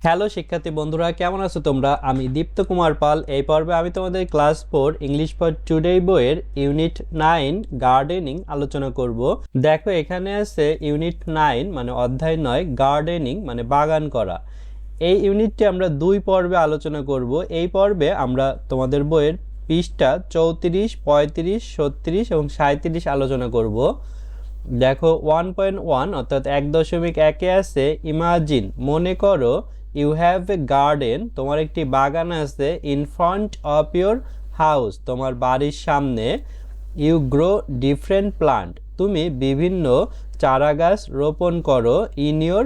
Hello শিক্ষার্থী বন্ধুরা, কেমন আছো তোমরা? আমি দীপ্ত কুমার পাল। এই পর্বে আমি তোমাদের ক্লাস 4 ইংলিশ ফর টুডে বইয়ের ইউনিট 9 গার্ডেনিং আলোচনা করব। দেখো এখানে আছে ইউনিট 9 মানে অধ্যায় 9 গার্ডেনিং মানে বাগান করা। এই ইউনিটটি আমরা দুই পর্বে আলোচনা করব। এই পর্বে আমরা তোমাদের বইয়ের পৃষ্ঠা 34, 35, 36 এবং 37 আলোচনা করব। দেখো 1.1 অর্থাৎ 1.1 আছে ইমাজিন, মনে করো, ইউ হ্যাভ এ গার্ডেন, তোমার একটি বাগান আছে, in front of your house, তোমার বাড়ির সামনে, ইউ গ্রো ডিফারেন্ট প্লান্ট, তুমি বিভিন্ন চারা গাছ রোপণ করো, ইন ইউর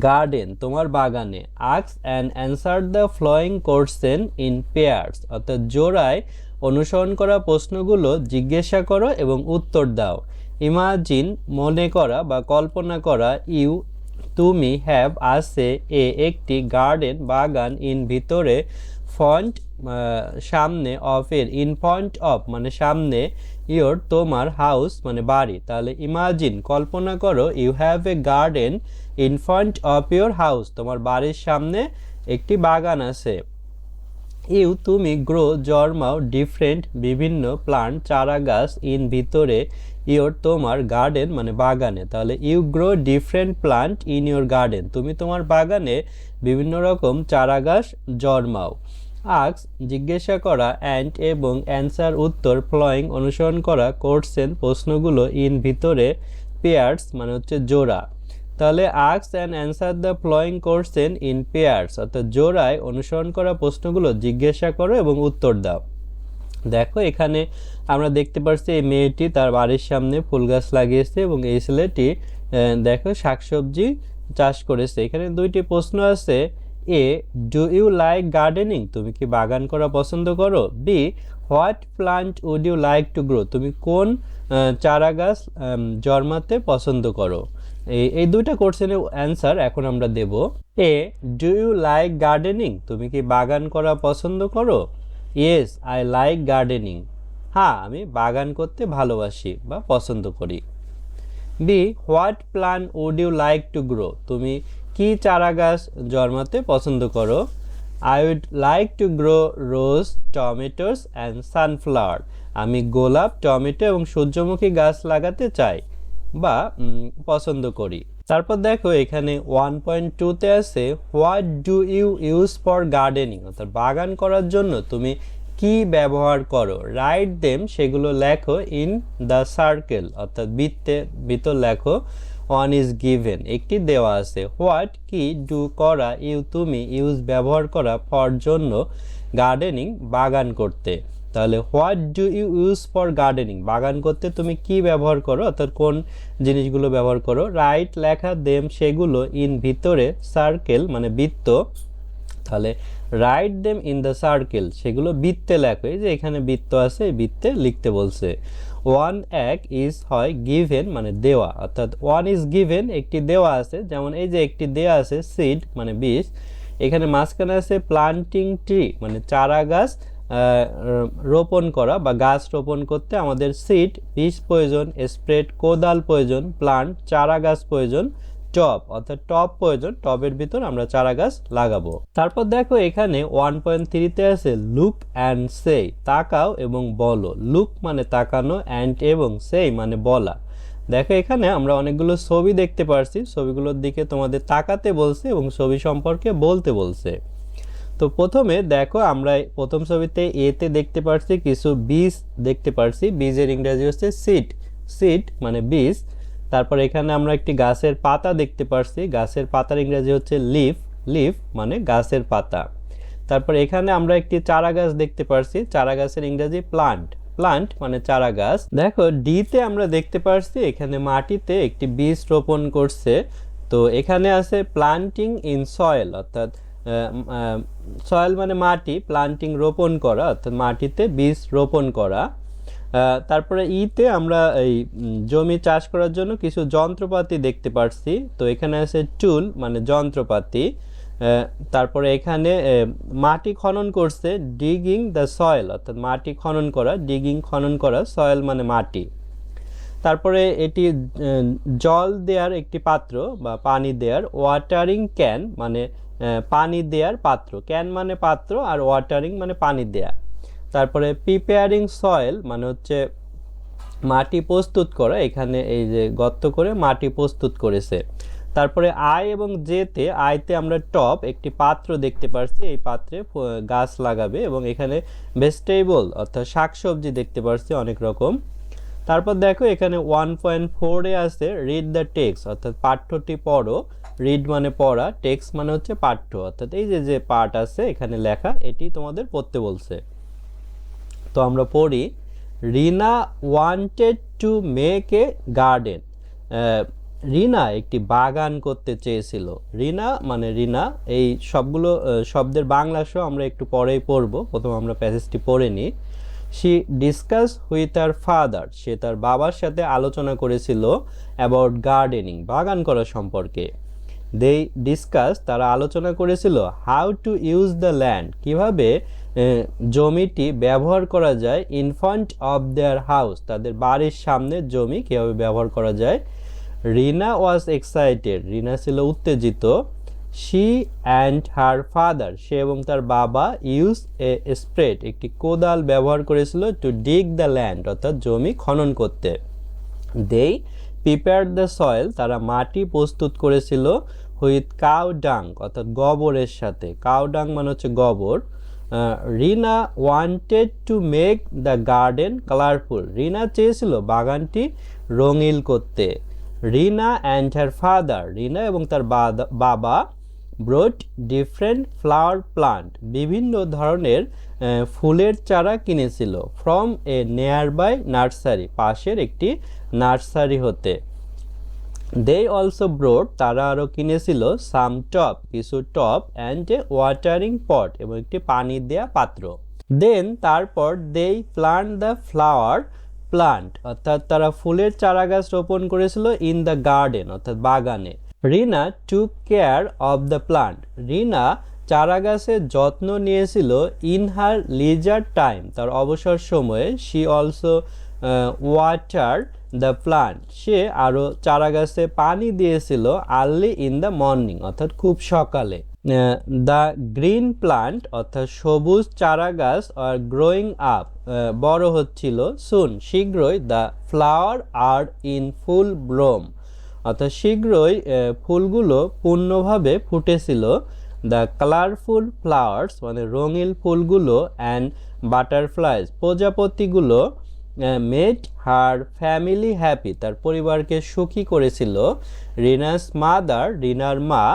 গার্ডেন, তোমার বাগানে, ask and answer the following question in pairs, অর্থাৎ জোড়ায় অনুসরণ করা প্রশ্নগুলো জিজ্ঞাসা করো এবং উত্তর দাও। ইমাজিন, মনে করা বা কল্পনা করা, ইউ, তুমি, হ্যাভ, আছে, একটি, গার্ডেন, বাগান, ইন, ভিতরে, ফ্রন্ট, সামনে, অফ, এর, ইন ফ্রন্ট অফ মানে সামনে, ইয়োর, তোমার, হাউস মানে বাড়ি। তাহলে ইমাজিন, কল্পনা করো, you have a garden in front of your house, তোমার বাড়ির সামনে একটি বাগান আছে। ইউ, তুমি, গ্রো, জন্মাও, ডিফারেন্ট বিভিন্ন, প্লান্ট চারা গাছ, ইন, ভিতরে, ইয়োর, তোমার, গার্ডেন মানে বাগানে। তাহলে you grow different plant in your garden, তুমি তোমার বাগানে বিভিন্ন রকম চারা গাছ জন্মাও। আস্ক, জিজ্ঞাসা করা, অ্যান্ড এবং অ্যান্সার উত্তর, ফলোয়িং অনুসরণ করা, কোশ্চেন প্রশ্নগুলো, ইন, ভিতরে, পেয়ার্স মানে হচ্ছে জোড়া। তাহলে ask and answer the following question in pairs, অর্থাৎ জোড়ায় অনুসরণ করা প্রশ্নগুলো জিজ্ঞাসা করো এবং উত্তর দাও। দেখো এখানে আমরা দেখতে পাচ্ছি এই মেয়েটি তার বাড়ির সামনে ফুল গাছ লাগিয়েছে এবং এই ছেলেটি দেখো শাকসবজি চাষ করেছে। এখানে দুইটি প্রশ্ন আছে। A, do you like gardening, তুমি কি বাগান করা পছন্দ করো? B, what plant would you like to grow, তুমি কোন চারা গাছ জন্মাতে পছন্দ করো? এই দুইটা কোশ্চেনের অ্যান্সার এখন আমরা দেব। এ, ডু ইউ লাইক গার্ডেনিং, তুমি কি বাগান করা পছন্দ করো? ইয়েস আই লাইক গার্ডেনিং, হ্যাঁ আমি বাগান করতে ভালোবাসি বা পছন্দ করি। B, what plant would you like to grow, তুমি কি চারা গাছ জন্মাতে পছন্দ করো? I would like to grow rose, tomatoes and sunflower, আমি গোলাপ, টমেটো এবং সূর্যমুখী গাছ লাগাতে চাই বা পছন্দ করি। তারপর দেখো এখানে 1.2তে আছে what do you use for gardening, অর্থাৎ বাগান করার জন্য তুমি কি ব্যবহার করো? রাইট দেম, সেগুলো লেখো, ইন দ্য সার্কেল অর্থাৎ বৃত্তের ভিতর লেখো। ওয়ান ইজ গিভেন, একটি দেওয়া আছে। হোয়াট কি, ডু করা, ইউ তুমি, ইউজ ব্যবহার করা, ফর জন্য, গার্ডেনিং বাগান করতে। তাহলে what do you use for gardening, বাগান করতে তুমি কি ব্যবহার করো অর্থাৎ কোন জিনিসগুলো ব্যবহার করো? রাইট লেখা, দেম সেগুলো, ইন ভিতরে, সার্কেল মানে বৃত্ত, তাহলে write them in the circle, সেগুলো বৃত্তে লেখো। এই যে এখানে বৃত্ত আছে, এই বৃত্তে লিখতে বলছে। ওয়ান এক ইজ হয় গিভেন মানে দেওয়া, অর্থাৎ ওয়ান ইজ গিভেন একটি দেওয়া আছে, যেমন এই যে একটি দেওয়া আছে সিড মানে বীজ, এখানে মাঝখানে আছে প্লান্টিং ট্রি মানে চারা গাছ রোপণ করা বা গাছ রোপণ করতে আমাদের সিড বীজ প্রয়োজন, স্প্রেড কোদাল প্রয়োজন, প্লান্ট চারা গাছ প্রয়োজন, টব অর্থাৎ টব প্রয়োজন, টবের ভিতর আমরা চারা গাছ লাগাবো। তারপর দেখো এখানে 1.3তে আছে লুক অ্যান্ড সে, তাকাও এবং বলো। লুক মানে তাকানো, অ্যান্ড এবং সেই মানে বলা। দেখো এখানে আমরা অনেকগুলো ছবি দেখতে পারছি, ছবিগুলোর দিকে তোমাদের তাকাতে বলছে এবং ছবি সম্পর্কে বলতে বলছে। তো প্রথমে দেখো আমরা প্রথম ছবিতে এতে দেখতে পারছি কিছু বীজ দেখতে পারছি, বীজের ইংরেজি হচ্ছে সিড, সিড মানে বীজ। তারপর এখানে আমরা একটি গাছের পাতা দেখতে পারছি, গাছের পাতার ইংরেজি হচ্ছে লিফ, লিফ মানে গাছের পাতা। তারপর এখানে আমরা একটি চারা গাছ দেখতে পারছি, চারা গাছের ইংরেজি প্লান্ট, প্লান্ট মানে চারা গাছ। দেখো ডিতে আমরা দেখতে পারছি এখানে মাটিতে একটি বীজ রোপণ করছে, তো এখানে আছে প্লান্টিং ইন সয়েল অর্থাৎ সয়েল মানে মাটি, প্লান্টিং রোপণ করা অর্থাৎ মাটিতে বীজ রোপণ করা। তারপরে ইতে আমরা এই জমি চাষ করার জন্য কিছু যন্ত্রপাতি দেখতে পাচ্ছি, তো এখানে আছে টুল মানে যন্ত্রপাতি। তারপরে এখানে মাটি খনন করছে, ডিগিং দ্য সয়েল অর্থাৎ মাটি খনন করা, ডিগিং খনন করা, সয়েল মানে মাটি। তারপরে এটি জল দেওয়ার একটি পাত্র বা পানি দেওয়ার, ওয়াটারিং ক্যান মানে পানি দেওয়ার পাত্র, ক্যান মানে পাত্র আর ওয়াটারিং মানে পানি দেয়া। তারপরে প্রিপেয়ারিং সয়েল মানে হচ্ছে মাটি প্রস্তুত করা, এখানে এই যে গর্ত করে মাটি প্রস্তুত করেছে। তারপরে আই এবং জেতে, আইতে আমরা টপ একটি পাত্র দেখতে পাচ্ছি, এই পাত্রে গাছ লাগাবে, এবং এখানে ভেজিটেবল অর্থাৎ শাকসবজি দেখতে পাচ্ছি অনেক রকম। তারপর দেখো এখানে 1.4 আছে রিড দ্য টেক্সট অর্থাৎ পাঠ্যটি পড়ো। রিড মানে পড়া, টেক্সট মানে হচ্ছে পাঠ্য, অর্থাৎ এই যে যে পাঠ আছে এখানে লেখা, এটি তোমাদের পড়তে বলছে। তো আমরা পড়ি, Rina wanted to make a garden. Rina একটি বাগান করতে চেয়েছিল। রিনা মানে রিনা, এই সবগুলো শব্দের বাংলা সহ আমরা একটু পরেই পড়ব, প্রথম আমরা প্যাসেজটি পড়ে নিই। She discuss with her father, সে তার বাবার সাথে আলোচনা করেছিল অ্যাবাউট গার্ডেনিং, বাগান করা সম্পর্কে। দে ডিসকাস, তারা আলোচনা করেছিল how to use the land, কীভাবে জমিটি ব্যবহার করা যায়, in front of their house, তাদের বাড়ির সামনে জমি কীভাবে ব্যবহার করা যায়। রিনা ওয়াজ এক্সাইটেড, রিনা ছিল উত্তেজিত। শি অ্যান্ড হার ফাদার, সে এবং তার বাবা ইউজ এ স্প্রেড, একটি কোদাল ব্যবহার করেছিল, টু ডিগ দ্য ল্যান্ড অর্থাৎ জমি খনন করতে। দেই প্রিপেয়ার দ্য সয়েল, তারা মাটি প্রস্তুত করেছিল, হুইথ কাউ ডাং অর্থাৎ গোবরের সাথে, কাউ ডাং মানে হচ্ছে গোবর। Rina wanted to make the garden colourful, Rina চেয়েছিল বাগানটি রঙিন করতে। রিনা অ্যান্ড হার ফাদার, রিনা এবং তার বাবা ব্রোট ডিফারেন্ট ফ্লাওয়ার প্লান্ট, বিভিন্ন ধরনের ফুলের চারা কিনেছিল, from a nearby nursery, পাশের একটি নার্সারি হতে। দে অলসো ব্রোট, তারা আরও কিনেছিল, সাম টপ, কিছু টপ, অ্যান্ড এ ওয়াটারিং পট, এবং একটি পানি দেয়া পাত্র। দেন তারপর দে প্লান্ট দ্য ফ্লাওয়ার প্লান্ট, অর্থাৎ তারা ফুলের চারা গাছ রোপণ করেছিল, ইন দ্য গার্ডেন অর্থাৎ বাগানে। Rina took care of the plant, Rina চারা গাছের যত্ন নিয়েছিল, ইন হার লিজার টাইম, তার অবসর সময়ে। She also water the plant, সে আরও চারা গাছে পানি দিয়েছিল, আর্লি ইন দ্য মর্নিং অর্থাৎ খুব সকালে। দ্য গ্রিন প্লান্ট অর্থাৎ সবুজ চারা গাছ আর গ্রোয়িং আপ, বড় হচ্ছিল, সুন শীঘ্রই, the flower are in full bloom অর্থাৎ শীঘ্রই ফুলগুলো পূর্ণভাবে ফুটেছিল। দ্য কালারফুল ফ্লাওয়ার্স মানে রঙিন ফুলগুলো, অ্যান্ড বাটারফ্লাইজ প্রজাপতিগুলো, মেড হার ফ্যামিলি হ্যাপি, তার পরিবারকে সুখী করেছিল। রিনাস মাদার, রিনার মা,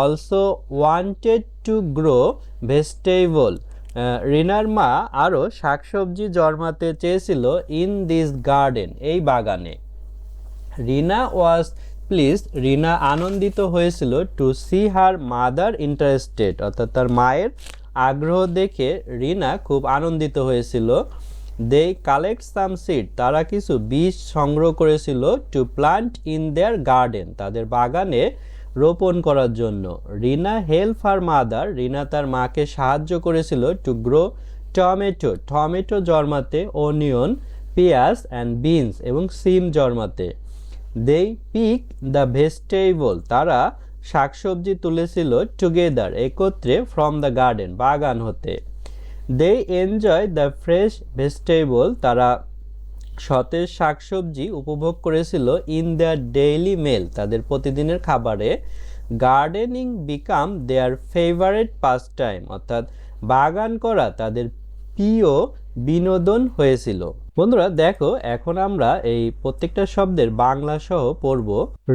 also wanted to grow vegetable, রিনার মা আরও শাকসবজি জন্মাতে চেয়েছিল, ইন দিস গার্ডেন, এই বাগানে। রিনা ওয়াজ প্লিজ, রিনা আনন্দিত হয়েছিল, to see her mother interested অর্থাৎ তার মায়ের আগ্রহ দেখে রিনা খুব আনন্দিত হয়েছিল। দে কালেক্ট সাম সিড, তারা কিছু বীজ সংগ্রহ করেছিল, to plant in their garden, তাদের বাগানে রোপণ করার জন্য। রিনা হেল্প হার মাদার, রিনা তার মাকে সাহায্য করেছিল, টু গ্রো টমেটো, টমেটো জন্মাতে, অনিয়ন, পেঁয়াজ, অ্যান্ড বিনস এবং সিম জন্মাতে। দে পিক দ্য ভেজিটেবল, তারা শাকসবজি তুলেছিল, টুগেদার একত্রে, ফ্রম দ্য গার্ডেন বাগান হতে। They enjoy the fresh vegetable, তারা সতেজ শাকসবজি উপভোগ করেছিল, ইন দেয়ার ডেইলি মেল, তাদের প্রতিদিনের খাবারে। Gardening become their favourite pass time অর্থাৎ বাগান করা তাদের প্রিয় বিনোদন হয়েছিল। বন্ধুরা দেখো, এখন আমরা এই প্রত্যেকটা শব্দের বাংলা সহ পড়ব।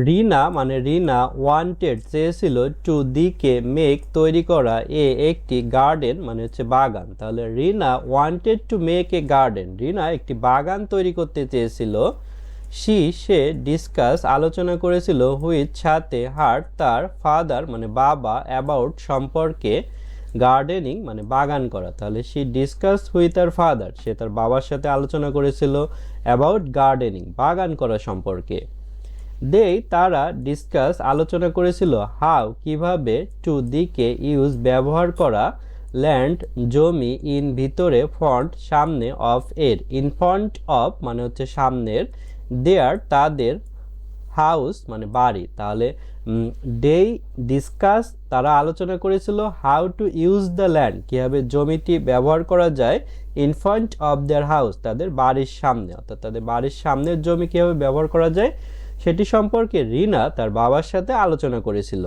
রিনা মানে রিনা ওয়ান্টেড চেয়েছিল, টু দিকে মেক তৈরি করা, এ একটি গার্ডেন মানে হচ্ছে বাগান, তাহলে Rina wanted to make a garden, Rina একটি বাগান তৈরি করতে চেয়েছিল। সে ডিসকাস আলোচনা করেছিল, হুইথ সাথে, হার তার, ফাদার মানে বাবা, অ্যাবাউট সম্পর্কে, গার্ডেনিং মানে বাগান করা, তাহলে she discuss with her father, সে তার বাবার সাথে আলোচনা করেছিল, অ্যাবাউট গার্ডেনিং বাগান করা সম্পর্কে। দে তারা ডিসকাস আলোচনা করেছিল, হাউ কিভাবে, টু দিকে, ইউজ ব্যবহার করা, ল্যান্ড জমি, ইন ভিতরে, ফ্রন্ট সামনে, অফ এর, ইন ফ্রন্ট অফ মানে হচ্ছে সামনের, দেয়ার তাদের, হাউস মানে বাড়ি। তাহলে দে ডিসকাস তারা আলোচনা করেছিল how to use the land কীভাবে জমিটি ব্যবহার করা যায় in front of their house তাদের বাড়ির সামনে, অর্থাৎ তাদের বাড়ির সামনের জমি কীভাবে ব্যবহার করা যায় সেটি সম্পর্কে রিনা তার বাবার সাথে আলোচনা করেছিল।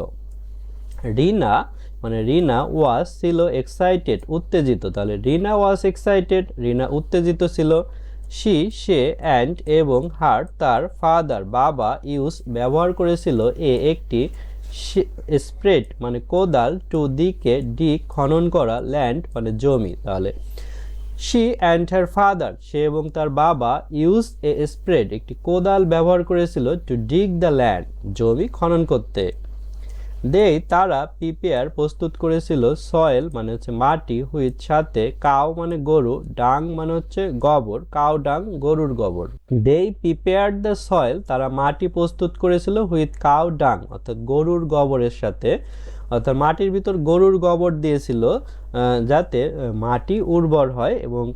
রিনা মানে রিনা ওয়াজ ছিল এক্সাইটেড উত্তেজিত। তাহলে রিনা ওয়াজ এক্সাইটেড রিনা উত্তেজিত ছিল। সে অ্যান্ড এবং হার তার ফাদার বাবা ইউজ ব্যবহার করেছিল একটি স্প্রেড মানে কোদাল টু দিকে ডিগ খনন করা ল্যান্ড মানে জমি। তাহলে শি অ্যান্ড হার ফাদার সে এবং তার বাবা ইউজ স্প্রেড একটি কোদাল ব্যবহার করেছিল টু ডিগ দ্য ল্যান্ড জমি খনন করতে। তারা প্রিপেয়ার প্রস্তুত করেছিল সয়েল মানে হচ্ছে মাটি হুইথ সাথে কাউ মানে গরু ডাং মানে হচ্ছে গোবর কাউ ডাং গরুর গোবর। প্রিপেয়ার দ্য সয়েল তারা মাটি প্রস্তুত করেছিল হুইথ কাউ ডাং অর্থাৎ গরুর গোবরের সাথে, অর্থাৎ মাটির ভিতর গরুর গোবর দিয়েছিল যাতে মাটি উর্বর হয় এবং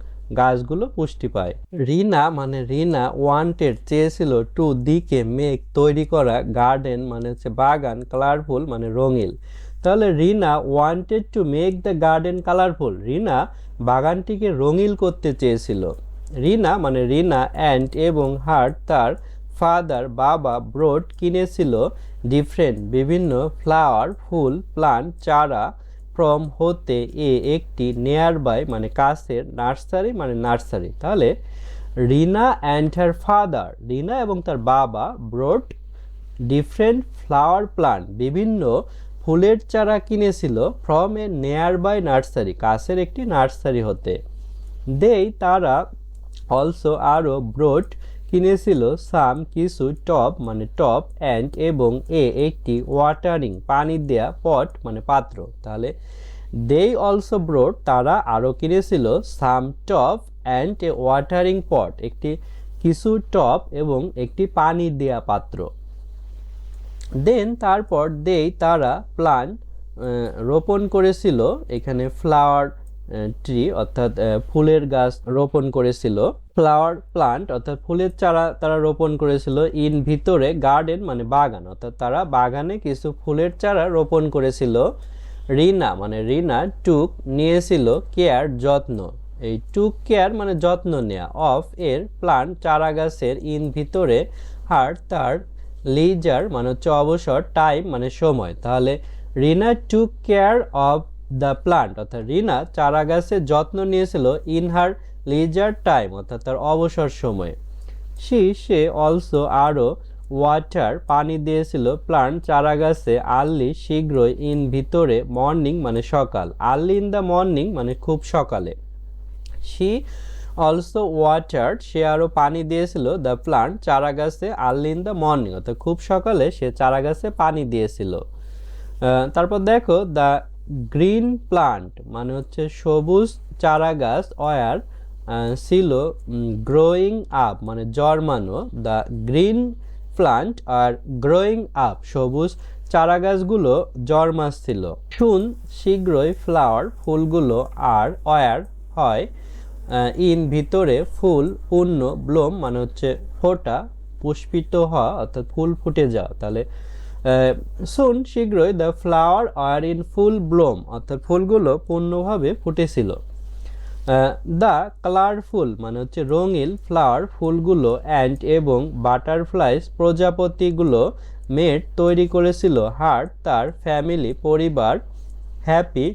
গাছগুলো পুষ্টি পায়। রিনা মানে রিনা ওয়ান্টেড চেয়েছিল টু দিকে মেক তৈরি করা গার্ডেন মানে হচ্ছে বাগান কালারফুল মানে রঙিন। তাহলে Rina wanted to make the garden colourful Rina বাগানটিকে রঙিন করতে চেয়েছিল। রিনা মানে রিনা অ্যান্ড এবং হার তার ফাদার বাবা ব্রড কিনেছিল ডিফারেন্ট বিভিন্ন ফ্লাওয়ার ফুল প্লান্ট চারা ফ্রম হতে একটি নিয়ার বাই মানে কাছের নার্সারি মানে নার্সারি। তাহলে রিনা অ্যান্ড হার ফাদার রিনা এবং তার বাবা ব্রড ডিফারেন্ট ফ্লাওয়ার প্লান্ট বিভিন্ন ফুলের চারা কিনেছিল from a nearby nursery কাছের একটি নার্সারি হতে। তারা অলসো আরও ব্রড কিনেছিল সাম কিছু টব মানে টব অ্যান্ড এবং একটি ওয়াটারিং পানি দেয়া পট মানে পাত্র। তাহলে অলসো ব্রড তারা আরও কিনেছিল সাম টব অ্যান্ড এ ওয়াটারিং পট একটি কিছু টব এবং একটি পানি দেয়া পাত্র। তারপর তারা প্লান্ট রোপণ করেছিল এখানে ফ্লাওয়ার ট্রি অর্থাৎ ফুলের গাছ রোপণ করেছিল ফ্লাওয়ার প্লান্ট অর্থাৎ ফুলের চারা তারা রোপণ করেছিল ইন ভিতরে গার্ডেন মানে বাগান অর্থাৎ তারা বাগানে কিছু ফুলের চারা রোপণ করেছিল। রিনা মানে রিনা টুক নিয়েছিল কেয়ার যত্ন এই টুক কেয়ার মানে যত্ন নেয়া অফ এর প্লান্ট চারা গাছের ইন ভিতরে হার তার লিজার মানে হচ্ছে অবসর টাইম মানে সময়। তাহলে Rina took care of the plant অর্থাৎ রিনা চারা গাছের যত্ন নিয়েছিল ইন হার লিজার টাইম অর্থাৎ তার অবসর সময়ে। সে অলসো আরও ওয়াটার পানি দিয়েছিল প্লান্ট চারা গাছে আর্লি শীঘ্রই ইন ভিতরে মর্নিং মানে সকাল আর্লি ইন দ্য মর্নিং মানে খুব সকালে। শি অলসো ওয়াটার সে আরও পানি দিয়েছিল দ্য প্লান্ট চারা গাছে আর্লি ইন দ্য মর্নিং অর্থাৎ খুব সকালে সে চারা গাছে পানি দিয়েছিল। তারপর দেখো দ্য গ্রিন প্লান্ট মানে হচ্ছে সবুজ চারা গাছ ওয়ার ছিল গ্রোয়িং আপ মানে জন্মানো the green plant are growing up সবুজ চারা গাছগুলো জন্মাচ্ছিল। শীঘ্রই ফ্লাওয়ার ফুলগুলো আর ওয়ার হয় ইন ভিতরে ফুল পূর্ণ ব্লোম মানে হচ্ছে ফোটা পুষ্পিত হওয়া অর্থাৎ ফুল ফুটে যাওয়া। তাহলে শীঘ্রই the flower are in full bloom অর্থাৎ ফুলগুলো পূর্ণভাবে ফুটেছিল। দ্য কালারফুল মানে হচ্ছে রঙিন ফ্লাওয়ার ফুলগুলো অ্যান্ড এবং বাটারফ্লাইস প্রজাপতিগুলো মেড তৈরি করেছিল হার তার ফ্যামিলি পরিবার হ্যাপি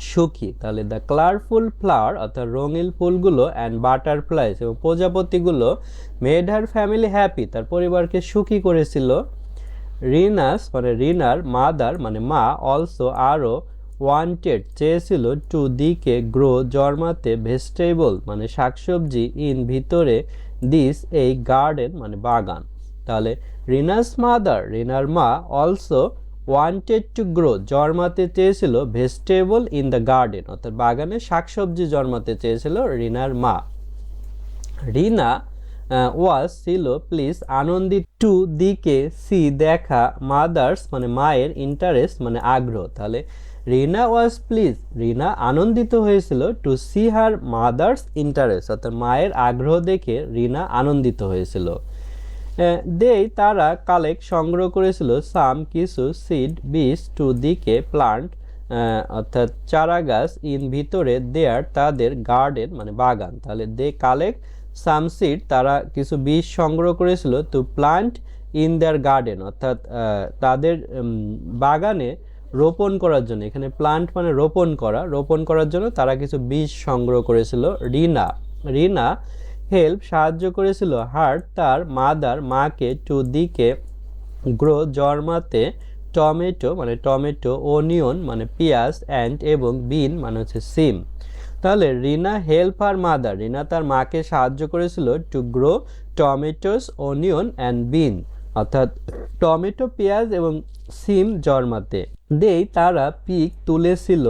সুখী। তাহলে দ্য কালারফুল ফ্লাওয়ার অর্থাৎ রঙিন ফুলগুলো অ্যান্ড বাটারফ্লাইস এবং প্রজাপতিগুলো মেড হার ফ্যামিলি হ্যাপি তার পরিবারকে সুখী করেছিল। রিনাস মানে রিনার মাদার মানে মা অলসো আরও ওয়ান্টেড চেয়েছিল টু দিকে গ্রো জন্মাতে ভেজিটেবল মানে শাকসবজি ইন ভিতরে দিস এই গার্ডেন মানে বাগান। তাহলে রিনাস মাদার রিনার মা অলসো ওয়ান্টেড টু গ্রো জন্মাতে চেয়েছিল ভেজিটেবল ইন দ্য গার্ডেন অর্থাৎ বাগানে শাকসবজি জন্মাতে চেয়েছিল রিনার মা। রিনা ওয়াজ ছিল প্লিজ আনন্দিত টু দিকে সি দেখা মাদার্স মানে মায়ের ইন্টারেস্ট মানে আগ্রহ। তাহলে রিনা ওয়াজ প্লিজ রিনা আনন্দিত হয়েছিল to see her mother's interest অর্থাৎ মায়ের আগ্রহ দেখে রিনা আনন্দিত হয়েছিল। তারা কালেক্ট সংগ্রহ করেছিল সাম কিছু সিড বীজ টু দিকে প্লান্ট অর্থাৎ চারা গাছ ইন ভিতরে দেয়ার তাদের গার্ডেন মানে বাগান। তাহলে দে কালেক্ট সাম সিড তারা কিছু বীজ সংগ্রহ করেছিল to plant in their garden অর্থাৎ তাদের বাগানে রোপণ করার জন্য। এখানে প্লান্ট মানে রোপণ করার জন্য তারা কিছু বীজ সংগ্রহ করেছিল। রিনা হেল্প সাহায্য করেছিল হার্ট তার মাকে টু দিকে গ্রো জন্মাতে টমেটো মানে টমেটো, ওনিয়ন মানে পেঁয়াজ, অ্যান্ড এবং বিন মানে হচ্ছে সিম। তাহলে রিনা হেল্প আর মাদার, রিনা তার মাকে সাহায্য করেছিল to grow tomatoes, onion and বিন অর্থাৎ টমেটো, পেঁয়াজ এবং সিম জন্মাতে। তারা পিক তুলেছিল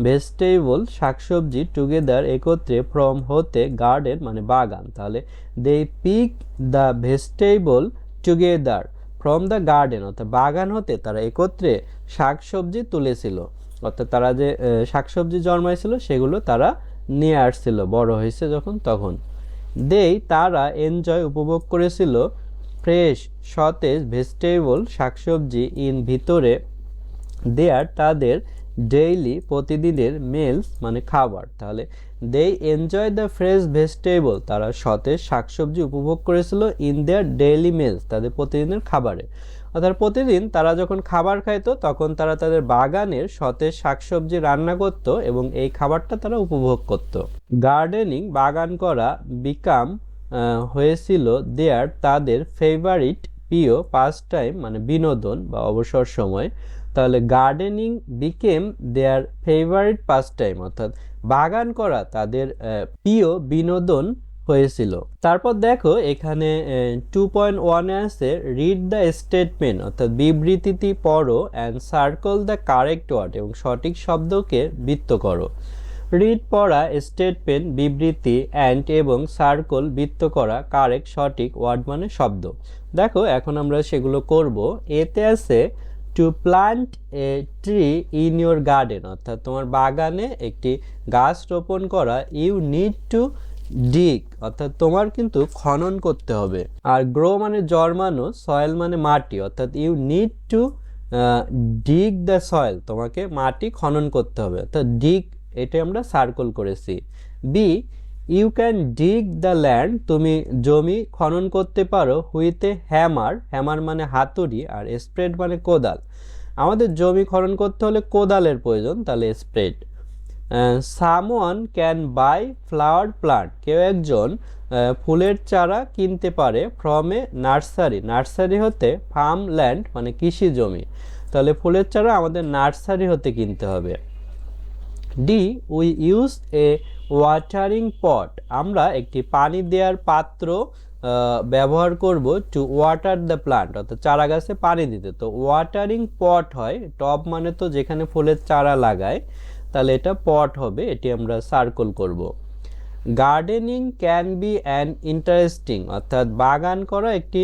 ভেজিটেবল শাকসবজি টুগেদার একত্রে ফ্রম হতে গার্ডেন মানে বাগান। তাহলে they pick the vegetable together from the garden অর্থাৎ বাগান হতে তারা একত্রে শাকসবজি তুলেছিল অর্থাৎ তারা যে শাকসবজি জন্মাইছিল সেগুলো তারা নিয়ে আসছিল বড় হয়েছে যখন তখন। তারা এনজয় উপভোগ করেছিল ফ্রেশ সতেজ ভেজিটেবল শাকসবজি ইন ভিতরে দেয়ার তাদের ডেইলি প্রতিদিনের মেলস মানে খাবার। তাহলে they enjoy the fresh vegetable তারা সতেজ শাকসবজি উপভোগ করেছিল ইন দেয়ার ডেইলি মেলস তাদের প্রতিদিনের খাবারে। অর্থাৎ প্রতিদিন তারা যখন খাবার খাইতো তখন তারা তাদের বাগানের সতেজ শাকসবজি রান্না করত এবং এই খাবারটা তারা উপভোগ করত। গার্ডেনিং বাগান করা বিকাম হয়েছিল দেয়ার তাদের ফেভারিট প্রিয় পাস টাইম মানে বিনোদন বা অবসর সময়। তাহলে gardening became their favourite pass time অর্থাৎ বাগান করা তাদের প্রিয় বিনোদন হয়েছিল। তারপর দেখো এখানে 2.1 আছে রিড দ্য স্টেটমেন্ট অর্থাৎ বিবৃতিটি পড়ো and circle the correct word এবং সঠিক শব্দকে বৃত্ত করো। রিড পড়া, স্টেটমেন্ট বিবৃতি, অ্যান্ড এবং সার্কেল বৃত্ত করা, কারেক্ট সঠিক, ওয়ার্ড মানে শব্দ। দেখো এখন আমরা সেগুলো করব। এতে আছে to plant a tree in your garden অর্থাৎ তোমার বাগানে একটি গাছ রোপণ করা। ইউ নিড টু ডিগ অর্থাৎ তোমার কিন্তু খনন করতে হবে। আর গ্রো মানে জন্মানো, সয়েল মানে মাটি অর্থাৎ you need to dig the soil তোমাকে মাটি খনন করতে হবে অর্থাৎ ডিগ এটা আমরা সার্কেল করেছি। B you can dig the land তুমি জমি খনন করতে পারো হুইথ এ হ্যামার, হ্যামার মানে হাতুড়ি আর স্প্রেড মানে কোদাল। আমাদের জমি খনন করতে হলে কোদালের প্রয়োজন তাহলে spread. Someone can buy flower plant কেউ একজন ফুলের চারা কিনতে পারে ফ্রম এ নার্সারি, নার্সারি হতে ফার্ম ল্যান্ড মানে কৃষি জমি। তাহলে ফুলের চারা আমাদের নার্সারি হতে কিনতে হবে। D we use a watering pot আমরা একটি পানি দেওয়ার পাত্র ব্যবহার করব টু ওয়াটার দ্য প্লান্ট অর্থাৎ চারা গাছে পানি দিতে। তো ওয়াটারিং পট হয়, টব মানে তো যেখানে ফুলের চারা লাগায় তাহলে এটা পট হবে, এটি আমরা সার্কেল করব। Gardening can be an interesting অর্থাৎ বাগান করা একটি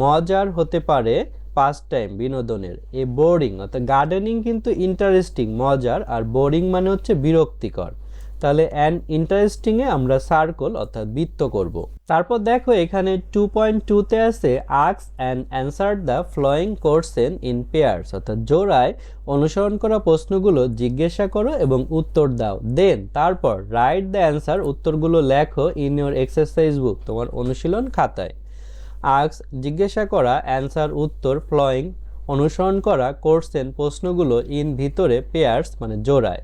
মজার হতে পারে পাস টাইম বিনোদনের। এ বোরিং অর্থাৎ গার্ডেনিং কিন্তু ইন্টারেস্টিং মজার আর বোরিং মানে হচ্ছে বিরক্তিকর। তাহলে অ্যান ইন্টারেস্টিংয়ে আমরা সার্কেল অর্থাৎ বৃত্ত করব। তারপর দেখো এখানে 2.2তে আছে ask and answer the following question in pairs অর্থাৎ জোড়ায় অনুসরণ করা প্রশ্নগুলো জিজ্ঞাসা করো এবং উত্তর দাও। দেন তারপর রাইট দ্য অ্যান্সার উত্তরগুলো লেখো ইন ইউর এক্সারসাইজ বুক তোমার অনুশীলন খাতায়। আস্ক জিজ্ঞাসা করা, অ্যান্সার উত্তর, ফলোয়িং অনুসরণ করা, কোশ্চেন প্রশ্নগুলো, ইন ভিতরে, পেয়ার্স মানে জোড়ায়।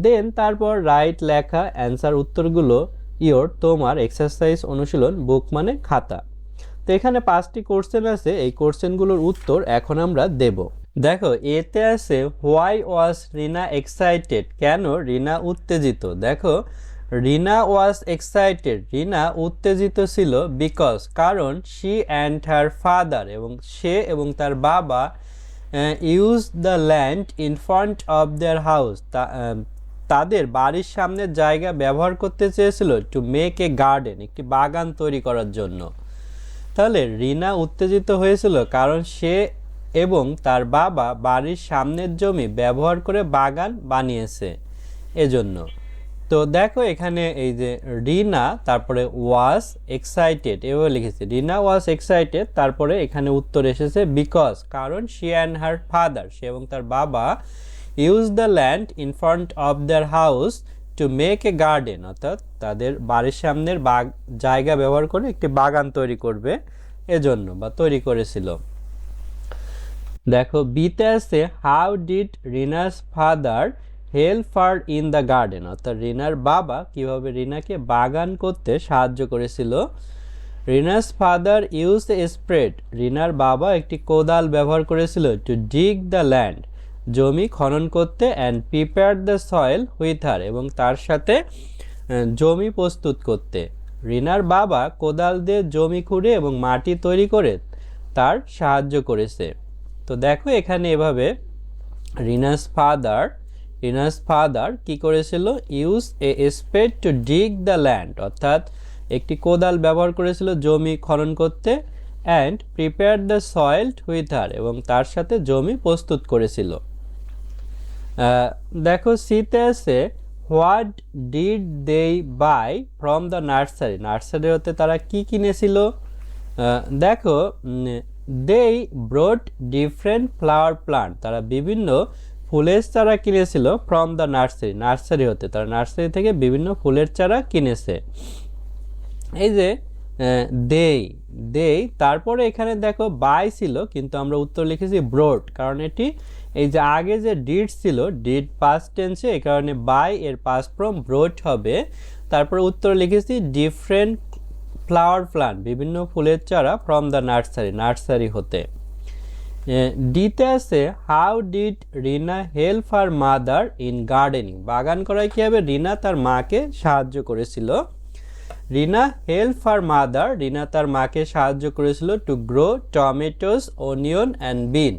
দেন তারপর রাইট লেখা, অ্যান্সার উত্তরগুলো, ইয়োর তোমার, এক্সারসাইজ অনুশীলন, বুক মানে খাতা। তো এখানে 5টি কোশ্চেন আছে, এই কোশ্চেনগুলোর উত্তর এখন আমরা দেব। দেখো এতে আছে হোয়াই ওয়াজ রিনা এক্সাইটেড কেন রিনা উত্তেজিত। দেখো রিনা ওয়াজ এক্সাইটেড রিনা উত্তেজিত ছিল বিকজ কারণ শি অ্যান্ড হার ফাদার এবং সে এবং তার বাবা use the land in front of their house তাদের বাড়ির সামনের জায়গা ব্যবহার করতে চেয়েছিল টু মেক এ গার্ডেন একটি বাগান তৈরি করার জন্য। তাহলে রিনা উত্তেজিত হয়েছিল কারণ সে এবং তার বাবা বাড়ির সামনের জমি ব্যবহার করে বাগান বানিয়েছে এজন্য। তো দেখো এখানে এই যে রিনা তারপরে ওয়াজ এক্সাইটেড এভাবে লিখেছে, রিনা ওয়াজ এক্সাইটেড, তারপরে এখানে উত্তর এসেছে বিকজ, কারণ শি অ্যান্ড হার ফাদার, সে এবং তার বাবা use the land in front of their house to make a garden, অর্থাৎ তাদের বাড়ির সামনের জায়গা ব্যবহার করে একটি বাগান তৈরি করবে এজন্য বা তৈরি করেছিল। দেখো বিতে আছে how did Rina's father help her in the garden, অর্থাৎ রিনার বাবা কিভাবে রিনাকে বাগান করতে সাহায্য করেছিল। Rina's father use a spread, রিনার বাবা একটি কোদাল ব্যবহার করেছিল টু ডিগ দ্য ল্যান্ড, জমি খনন করতে, and prepare the soil with her, এবং তার সাথে জমি প্রস্তুত করতে। রিনার বাবা কোদাল দিয়ে জমি খুঁড়ে এবং মাটি তৈরি করে তার সাহায্য করেছে। তো দেখো এখানে এভাবে রিনাস ফাদার কি করেছিল, use a spade to dig the land, অর্থাৎ একটি কোদাল ব্যবহার করেছিল জমি খনন করতে, and prepare the soil with her, এবং তার সাথে জমি প্রস্তুত করেছিল। দেখো সিতে আছে what did they buy from the nursery, nursery হতে তারা কি কিনেছিল। দেখো they brought different flower plant, তারা বিভিন্ন ফুলের চারা কিনেছিল ফ্রম দ্য নার্সারি হতে, তারা নার্সারি থেকে বিভিন্ন ফুলের চারা কিনেছে। এই যে দেই তারপরে এখানে দেখো বাই ছিল, কিন্তু আমরা উত্তর লিখেছি ব্রোড, কারণ এটি এই যে আগে যে ডিড ছিল, ডিড পাস্ট টেন্সে, এই কারণে বাই এর পাস্ট ফর্ম ব্রোড হবে। তারপরে উত্তর লিখেছি ডিফারেন্ট ফ্লাওয়ার প্লান্ট, বিভিন্ন ফুলের চারা ফ্রম দ্য নার্সারি হতে। ডিতে আছে how did Rina help her mother in gardening, বাগান করায় কি হবে, রিনা তার মাকে সাহায্য করেছিল। রিনা হেল্প হার মাদার, রিনা তার মাকে সাহায্য করেছিল to grow tomatoes, onion and bean,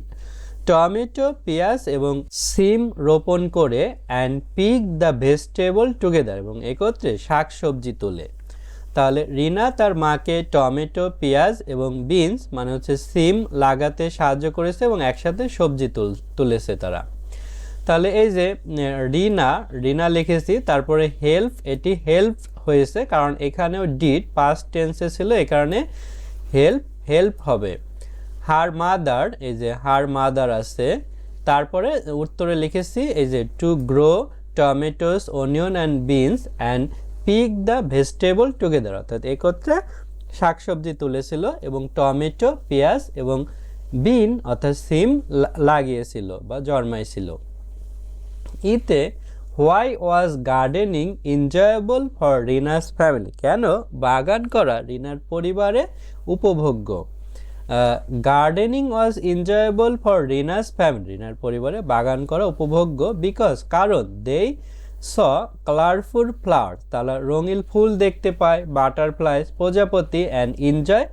tomato, পেঁয়াজ এবং সিম রোপণ করে, and pick the vegetable together, এবং একত্রে শাকসবজি তোলে। তাহলে রিনা তার মাকে টমেটো, পেঁয়াজ এবং বিনস মানে হচ্ছে সিম লাগাতে সাহায্য করেছে এবং একসাথে সবজি তুলেছে তারা। তাহলে এই যে রিনা লিখেছি, তারপরে হেল্প, এটি হেল্প হয়েছে কারণ এখানেও ডিড পাস্ট টেন্সে ছিল, এই কারণে হেল্প হবে। হার মাদার, এই যে হার মাদার আছে, তারপরে উত্তরে লিখেছি এই যে to grow tomatoes, onion and beans, and pick the vegetable together, অর্থাৎ একত্রে শাকসবজি তুলেছিল এবং টমেটো, পেঁয়াজ এবং বিন অর্থাৎ সিম লাগিয়েছিল বা জন্মাইছিল। ইতে why was gardening enjoyable for Rina's family, কেন বাগান করা রিনার পরিবারে উপভোগ্য। Gardening was enjoyable for Rina's family, রিনার পরিবারে বাগান করা উপভোগ্য, বিকজ কারণ দে স কালারফুল ফ্লাওয়ার, তারা রঙিন ফুল দেখতে পায়, বাটারফ্লাইজ প্রজাপতি, অ্যান্ড এনজয়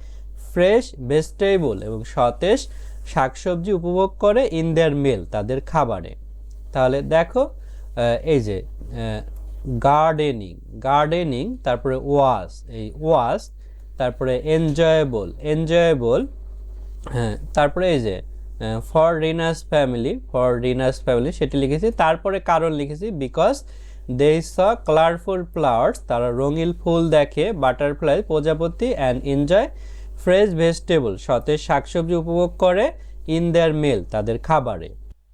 ফ্রেশ ভেজিটেবল, এবং সতেজ শাকসবজি উপভোগ করে ইন দেয়ার মিল, তাদের খাবারে। তাহলে দেখো এই যে গার্ডেনিং তারপরে ওয়াজ তারপরে এনজয়েবল হ্যাঁ, তারপরে এই যে ফর রিনাস ফ্যামিলি সেটি লিখেছি, তারপরে কারণ লিখেছি because they saw colourful flowers, তারা রঙিন ফুল দেখে, বাটারফ্লাই প্রজাপতি, অ্যান্ড এনজয় ফ্রেশ ভেজিটেবল, সতেজ শাকসবজি উপভোগ করে ইন দেয়ার মিল, তাদের খাবারে।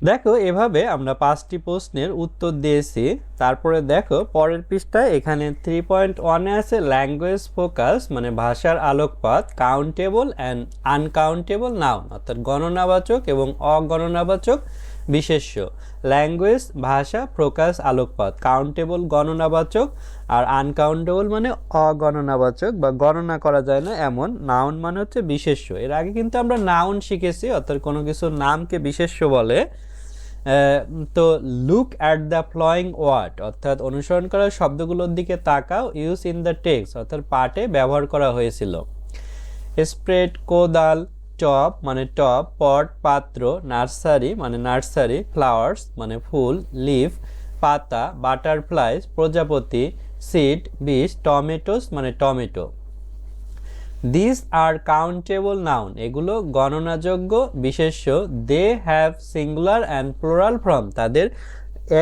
দেখো এভাবে আমরা 5টি প্রশ্নের উত্তর দিয়েছি। তারপরে দেখো পরের পৃষ্ঠায় এখানে 3.1-এ আছে ল্যাঙ্গুয়েজ ফোকাস মানে ভাষার আলোকপাত, কাউন্টেবল অ্যান্ড আনকাউন্টেবল নাউন, অর্থাৎ গণনাবাচক এবং অগণনাবাচক বিশেষ্য। ল্যাঙ্গুয়েজ ভাষা, ফোকাস আলোকপাত, কাউন্টেবল গণনাবাচক, আর আনকাউন্টেবল মানে অগণনাবাচক বা গণনা করা যায় না এমন, নাউন মানে হচ্ছে বিশেষ্য। এর আগে কিন্তু আমরা নাউন শিখেছি, অর্থাৎ কোনো কিছুর নামকে বিশেষ্য বলে। তো look at the following word, অর্থাৎ অনুসরণ করা শব্দগুলোর দিকে তাকাও, ইউজ ইন দ্য টেক্সট অর্থাৎ পাঠে ব্যবহার করা হয়েছিল। স্প্রেড কোদাল, টব মানে টব, পট পাত্র, নার্সারি মানে নার্সারি, ফ্লাওয়ার্স মানে ফুল, লিফ পাতা, বাটারফ্লাইজ প্রজাপতি, সিড বীজ, টমেটোস মানে tomato. This are countable noun, এগুলো গণনাযোগ্য বিশেষ্য। They have singular and plural form, তাদের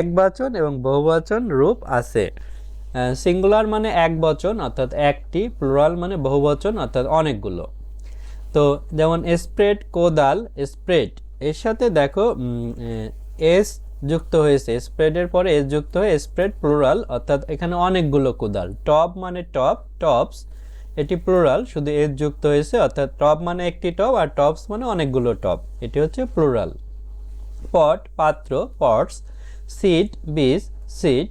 একবচন এবং বহুবচন রূপ আছে। সিঙ্গুলার মানে এক বচন অর্থাৎ একটি, প্লুরাল মানে বহুবচন অর্থাৎ অনেকগুলো। তো যেমন স্প্রেড, কোদাল, স্প্রেড, এর সাথে দেখো এস যুক্ত হয়েছে, স্প্রেডের পরে এস যুক্ত হয়ে স্প্রেড প্লুরাল অর্থাৎ এখানে অনেকগুলো কোদাল। টব মানে টপ, টপস, এটি প্লুরাল, শুধু এস যুক্ত হয়েছে অর্থাৎ টব মানে একটি টব আর টপস মানে অনেকগুলো টব, এটি হচ্ছে প্লুরাল। পট পাত্র, পটস, সিড বীজ, সিড,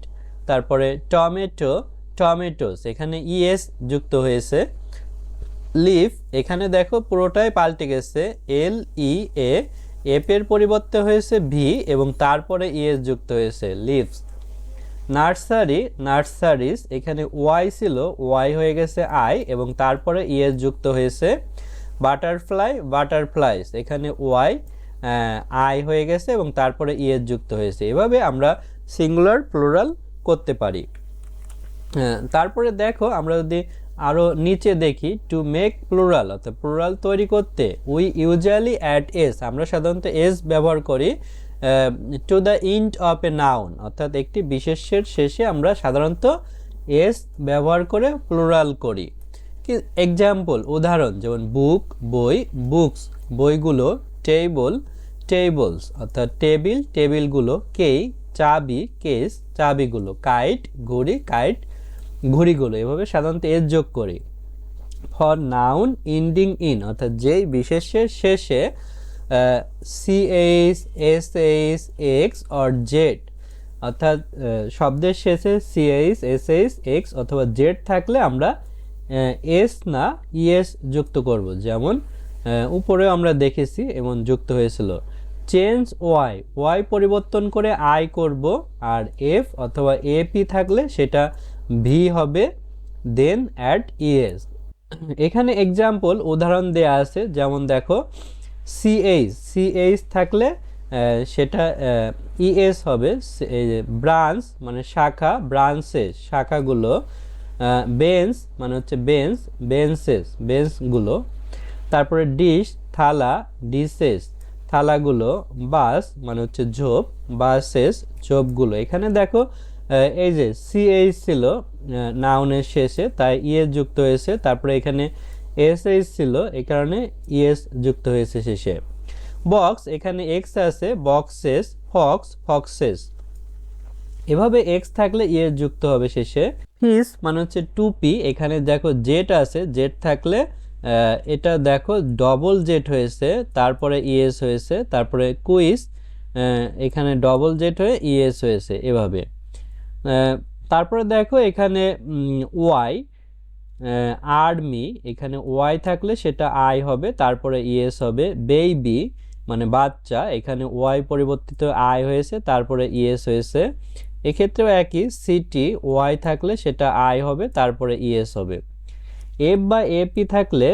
তারপরে টমেটো, টমেটোস, এখানে ইএস যুক্ত হয়েছে। লিফ, এখানে দেখো পুরোটাই পাল্টে গেছে, এল ই এ, এর পরিবর্তে হয়েছে ভি এবং তারপরে ইএস যুক্ত হয়েছে, লিভস। নার্সারি, নার্সারিস, এখানে ওয়াই ছিল, ওয়াই হয়ে গেছে আই এবং তারপরে ইএস যুক্ত হয়েছে। বাটারফ্লাই, বাটারফ্লাইস, এখানে ওয়াই আই হয়ে গেছে এবং তারপরে ইএস যুক্ত হয়েছে। এভাবে আমরা সিঙ্গুলার প্লুরাল করতে পারি। তারপরে দেখো আমরা যদি আরও নিচে দেখি, টু মেক প্লুরাল অর্থাৎ প্লুরাল তৈরি করতে উই ইউজুয়ালি অ্যাড এস, আমরা সাধারণত এস ব্যবহার করি to the ইন্ড of a noun, অর্থাৎ একটি বিশেষ্যের শেষে আমরা সাধারণত এস ব্যবহার করে প্লুরাল করি। এক্সাম্পল, উদাহরণ, যেমন বুক বই, বুকস বইগুলো, টেবল টেবলস অর্থাৎ টেবিল টেবিলগুলো, কেই চাবি কেস চাবিগুলো, কাইট ঘড়ি কাইট ঘড়িগুলো, এভাবে সাধারণত এস যোগ করি। ফর নাউন ইন্ডিং ইন অর্থাৎ যেই বিশেষ্যের শেষে CH SH X or Z অর্থাৎ শব্দের শেষে সিএইচ এসএইচ এক্স অথবা জেড থাকলে আমরা এস না ইএস যুক্ত করব। যেমন উপরে আমরা দেখেছি এমন যুক্ত হয়েছিল। চেঞ্জ ওয়াই, ওয়াই পরিবর্তন করে আই করব, আর এফ অথবা এপি থাকলে সেটা ভি হবে, দেন অ্যাড ইএস। এখানে এক্সাম্পল উদাহরণ দেয়া আছে, যেমন দেখো সিএইচ, সিএইচ থাকলে সেটা ইএস হবে, ব্রাঞ্চ মানে শাখা, ব্রাঞ্চেস শাখাগুলো, বেঞ্চ মানে হচ্ছে বেঞ্চ, বেঞ্চেস বেঞ্চগুলো, তারপরে ডিশ থালা, ডিশেস থালাগুলো, বাস মানে হচ্ছে ঝোপ, বাসেস ঝোপগুলো। এখানে দেখো এই যে সিএইচ ছিল নাউনের শেষে তাই ইএস যুক্ত হয়েছে, তারপরে এখানে এসএইচ ছিল এই কারণে ইএস যুক্ত হয়েছে শেষে। বক্স, এখানে এক্স আছে, বক্সেস, ফক্স ফক্সেস, এভাবে এক্স থাকলে ইএস যুক্ত হবে শেষে। ফিস মানে হচ্ছে টুপি, এখানে দেখো জেট আছে, জেট থাকলে এটা দেখো ডবল জেট হয়েছে, তারপরে ইএস হয়েছে, তারপরে কুইজ, এখানে ডবল জেট হয়ে ইএস হয়েছে এভাবে। তারপরে দেখো এখানে ওয়াই, আর্মি, এখানে ওয়াই থাকলে সেটা আই হবে, তারপরে ইএস হবে। বেবি মানে বাচ্চা, এখানে ওয়াই পরিবর্তিত আই হয়েছে, তারপরে ইএস হয়েছে। এক্ষেত্রেও একই, সিটি ওয়াই থাকলে সেটা আই হবে, তারপরে ইএস হবে। এফ বা এপি থাকলে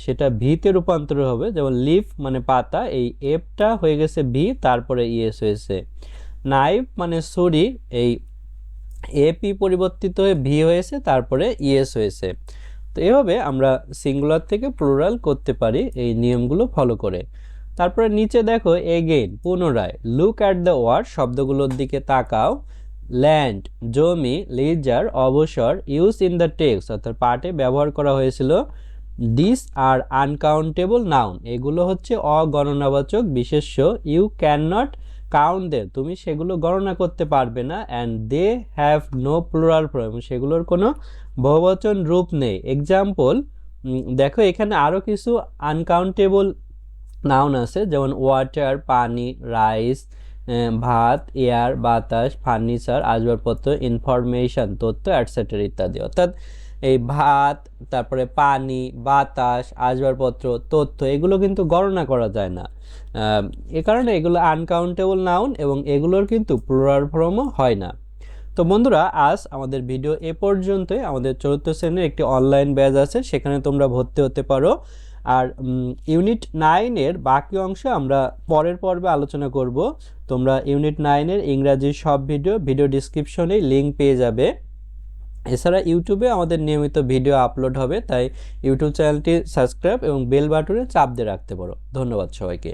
সেটা ভিতে রূপান্তর হবে, যেমন লিফ মানে পাতা, এই এফটা হয়ে গেছে ভি, তারপরে ইএস হয়েছে। নাইফ মানে ছুরি, এই এপি পরিবর্তিত হয়ে ভি হয়েছে, তারপরে ইএস হয়েছে। তো এভাবে আমরা সিঙ্গুলার থেকে প্লুরাল করতে পারি এই নিয়মগুলো ফলো করে। তারপরে নিচে দেখো এগেইন পুনরায়, লুক অ্যাট দ্য ওয়ার্ড শব্দগুলোর দিকে তাকাও। ল্যান্ড জমি, লিজার অবসর, ইউজ ইন দ্য টেক্সট অর্থাৎ পাঠে ব্যবহার করা হয়েছিল। দিস আর আনকাউন্টেবল নাউন, এগুলো হচ্ছে অগণনাবাচক বিশেষ্য। You can not count they, তুমি সেগুলো গণনা করতে পারবে না। And they have no plural form, সেগুলোর কোনো বহুবচন রূপ নেই। এক্সাম্পল দেখো এখানে আরও কিছু আনকাউন্টেবল নাউন আছে, যেমন ওয়াটার পানি, রাইস ভাত, এয়ার বাতাস, ফার্নিচার আসবাবপত্র, ইনফরমেশন তথ্য অ্যাটসেট্রা ইত্যাদি। অর্থাৎ এই ভাত, তারপরে পানি, বাতাস, আসবাবপত্র, তথ্য এগুলো কিন্তু গণনা করা যায় না, এ কারণে এগুলো আনকাউন্টেবল নাউন এবং এগুলোর কিন্তু প্লুরাল ফর্মও হয় না। তো বন্ধুরা আজ আমাদের ভিডিও এ পর্যন্তই। আমাদের 4th শ্রেণীর একটি অনলাইন ব্যাচ আছে, সেখানে তোমরা ভর্তি হতে পারো। আর ইউনিট 9-এর বাকি অংশ আমরা পরের পর্বে আলোচনা করব। তোমরা ইউনিট 9-এর ইংরাজির সব ভিডিও ডিসক্রিপশনে লিঙ্ক পেয়ে যাবে। এছাড়া ইউটিউবে আমাদের নিয়মিত ভিডিও আপলোড হবে, তাই ইউটিউব চ্যানেলটি সাবস্ক্রাইব এবং বেল বাটনে চাপ দিয়ে রাখতে পারো। ধন্যবাদ সবাইকে।